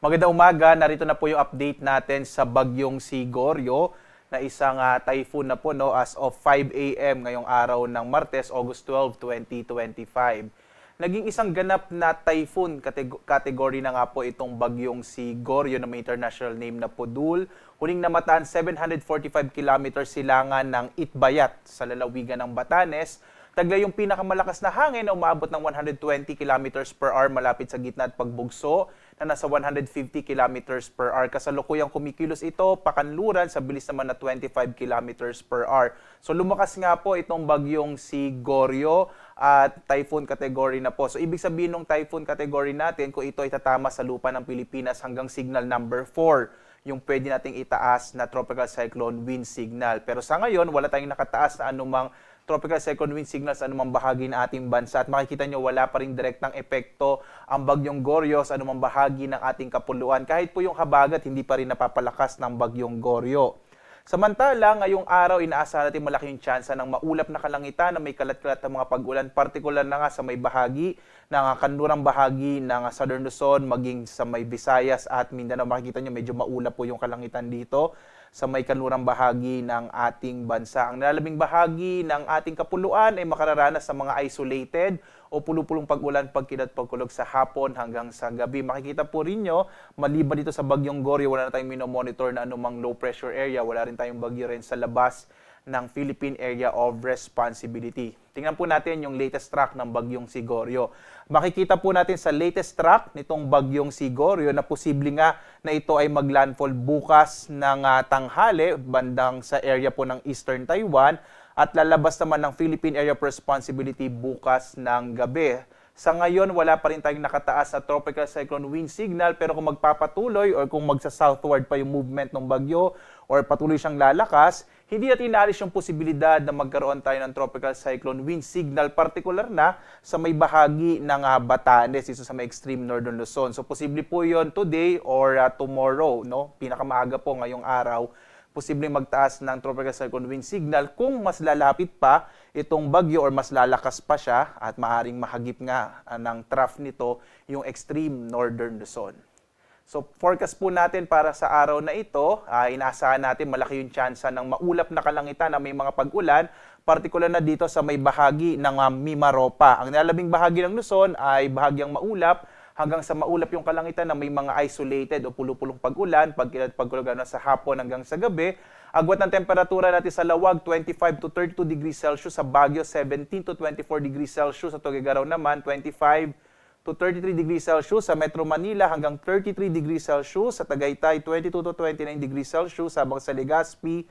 Magandang umaga, narito na po yung update natin sa bagyong si Goryo na isang typhoon na po as of 5 a.m. ngayong araw ng Martes, August 12, 2025. Naging isang ganap na typhoon category na nga po itong bagyong si Goryo na may international name na Podul. Huling namataan 745 kilometers silangan ng Itbayat sa lalawigan ng Batanes. Taglay yung pinakamalakas na hangin na umaabot ng 120 kilometers per hour malapit sa gitna at pagbugso na nasa 150 kilometers per hour. Kasalukuyang kumikilos ito, pakanluran sa bilis naman na 25 kilometers per hour. So lumakas nga po itong bagyong si Goryo at typhoon category na po. So ibig sabihin ng typhoon category natin kung ito ay tatama sa lupa ng Pilipinas hanggang signal number 4, yung pwede nating itaas na tropical cyclone wind signal. Pero sa ngayon, wala tayong nakataas na anumang tropical cyclone wind signal sa anumang bahagi ng ating bansa. At makikita nyo, wala pa rin direktang epekto ang bagyong Goryo sa anumang bahagi ng ating kapuluan. Kahit po yung habagat, hindi pa rin napapalakas ng bagyong Goryo. Samantala, ngayong araw, inaasahan natin malaking tsansa ng maulap na kalangitan na may kalat-kalat na mga pag-ulan, partikular na nga sa may bahagi ng kanlurang bahagi ng Southern Luzon, maging sa may Visayas at Mindanao. Makikita nyo, medyo maulap po yung kalangitan dito sa may kanlurang bahagi ng ating bansa. Ang nalalabing bahagi ng ating kapuluan ay makararanas sa mga isolated o pulupulong pag-ulan, pagkilat, pagkulog sa hapon hanggang sa gabi. Makikita po rin nyo, maliban dito sa bagyong Goryo, wala na tayong minomonitor na anumang low pressure area, wala rin tayong bagyo rin sa labas ng Philippine Area of Responsibility. Tingnan po natin yung latest track ng bagyong si Goryo. Makikita po natin sa latest track nitong bagyong si Goryo na posible nga na ito ay maglandfall bukas ng tanghali bandang sa area po ng Eastern Taiwan at lalabas naman ng Philippine Area of Responsibility bukas ng gabi. Sa ngayon, wala pa rin tayong nakataas na tropical cyclone wind signal, pero kung magpapatuloy or kung magsa-southward pa yung movement ng bagyo or patuloy siyang lalakas, hindi natin inaalis yung posibilidad na magkaroon tayo ng tropical cyclone wind signal, particular na sa may bahagi ng Batanes, dito sa may extreme northern Luzon. So posible po yon today or tomorrow, no? Pinakamaaga po ngayong araw, posibleng magtaas ng tropical cyclone wind signal kung mas lalapit pa itong bagyo or mas lalakas pa siya at maaring mahagip nga ng trough nito yung extreme northern Luzon. So forecast po natin para sa araw na ito, inaasahan natin malaki yung tsansa ng maulap na kalangitan na may mga pag-ulan, partikular na dito sa may bahagi ng Mimaropa. Ang nilalabing bahagi ng Luzon ay bahagyang maulap, hanggang sa maulap yung kalangitan na may mga isolated o pulupulong pag-ulan, pagkilat, pagkulog na sa hapon hanggang sa gabi. Agwat ng temperatura natin sa Lawag, 25 to 32 degrees Celsius. Sa Baguio, 17 to 24 degrees Celsius. Sa Tuguegarao naman, 25 to 33 degrees Celsius. Sa Metro Manila, hanggang 33 degrees Celsius. Sa Tagaytay, 22 to 29 degrees Celsius. Habang sa Legazpi,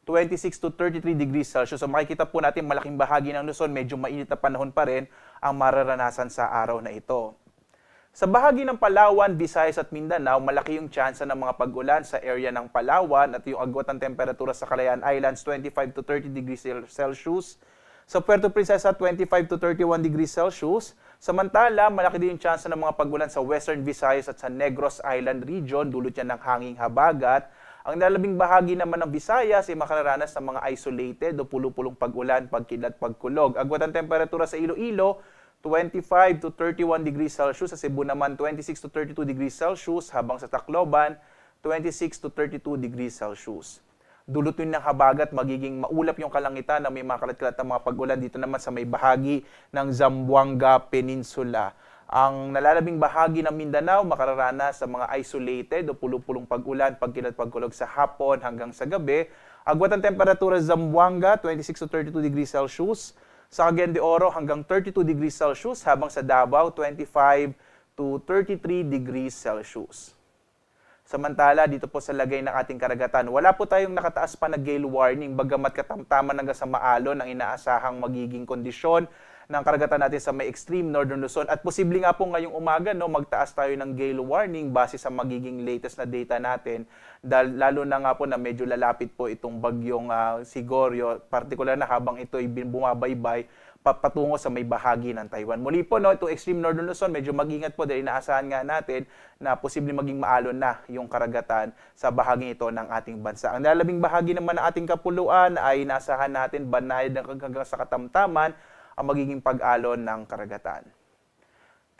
26 to 33 degrees Celsius. So makikita po natin malaking bahagi ng Luzon, medyo mainit na panahon pa rin ang mararanasan sa araw na ito. Sa bahagi ng Palawan, Visayas at Mindanao, malaki yung tsansa ng mga pag-ulan sa area ng Palawan at yung agwat ng temperatura sa Calayan Islands, 25 to 30 degrees Celsius. Sa Puerto Princesa, 25 to 31 degrees Celsius. Samantala, malaki din yung tsansa ng mga pag-ulan sa Western Visayas at sa Negros Island region, dulot yan ng hanging habagat. Ang nalabing bahagi naman ng Visayas ay makararanas ng mga isolated o pulupulong pag-ulan, pagkilat, pagkulog. Agwat ng temperatura sa Iloilo, 25 to 31 degrees Celsius. Sa Cebu naman, 26 to 32 degrees Celsius. Habang sa Tacloban, 26 to 32 degrees Celsius. Dulot yun ng habagat, magiging maulap yung kalangitan na may mga kalat-kalat na mga pag-ulan dito naman sa may bahagi ng Zamboanga Peninsula. Ang nalalabing bahagi ng Mindanao, makararanas sa mga isolated o pulupulong pag-ulan, pagkilat, pagkulog sa hapon hanggang sa gabi. Agwat ang temperatura sa Zamboanga, 26 to 32 degrees Celsius. Sa Cagayan de Oro hanggang 32 degrees Celsius, habang sa Davao 25 to 33 degrees Celsius. Samantala, dito po sa lagay ng ating karagatan, wala po tayong nakataas pa na gale warning, bagamat katamtaman hanggang sa maalon ang inaasahang magiging kondisyon ng karagatan natin sa may extreme northern Luzon. At posible nga po ngayong umaga, no, magtaas tayo ng gale warning base sa magiging latest na data natin. Dahil lalo na nga po na medyo lalapit po itong bagyong si Goryo, partikular na habang ito ay bumabaybay patungo sa may bahagi ng Taiwan. Muli po, no, itong extreme northern Luzon, medyo mag-ingat po dahil inaasahan nga natin na posibleng maging maalon na yung karagatan sa bahaging ito ng ating bansa. Ang lalabing bahagi naman ng ating kapuluan ay inaasahan natin banayad hanggang sa katamtaman ang magiging pag-alon ng karagatan.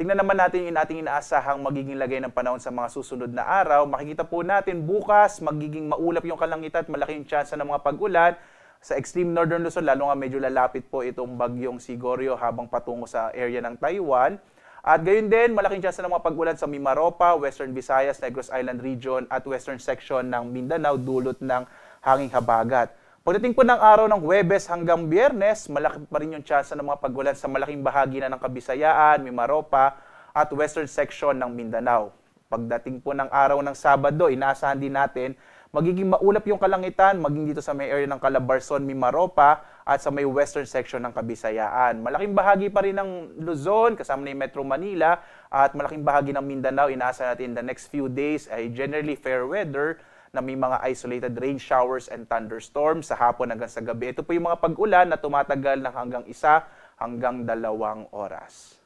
Tingnan naman natin yung ating inaasahang magiging lagay ng panahon sa mga susunod na araw. Makikita po natin bukas, magiging maulap yung kalangitan at malaking tsansa ng mga pag-ulan. Sa extreme northern Luzon, lalo nga medyo lalapit po itong bagyong si Goryo habang patungo sa area ng Taiwan. At gayon din, malaking tsansa ng mga pag-ulan sa Mimaropa, Western Visayas, Negros Island Region at Western section ng Mindanao dulot ng hanging habagat. Pagdating po ng araw ng Huwebes hanggang Biyernes, malaki pa rin yung tsansa ng mga pag-ulan sa malaking bahagi na ng Kabisayaan, Mimaropa at Western section ng Mindanao. Pagdating po ng araw ng Sabado, inaasahan din natin magiging maulap yung kalangitan, maging dito sa may area ng Calabarzon, Mimaropa at sa may western section ng Kabisayaan. Malaking bahagi pa rin ng Luzon, kasama na yung Metro Manila at malaking bahagi ng Mindanao. Inaasahan natin in the next few days ay generally fair weather na may mga isolated rain showers and thunderstorms sa hapon hanggang sa gabi. Ito po yung mga pag-ulan na tumatagal ng hanggang 1 hanggang 2 oras.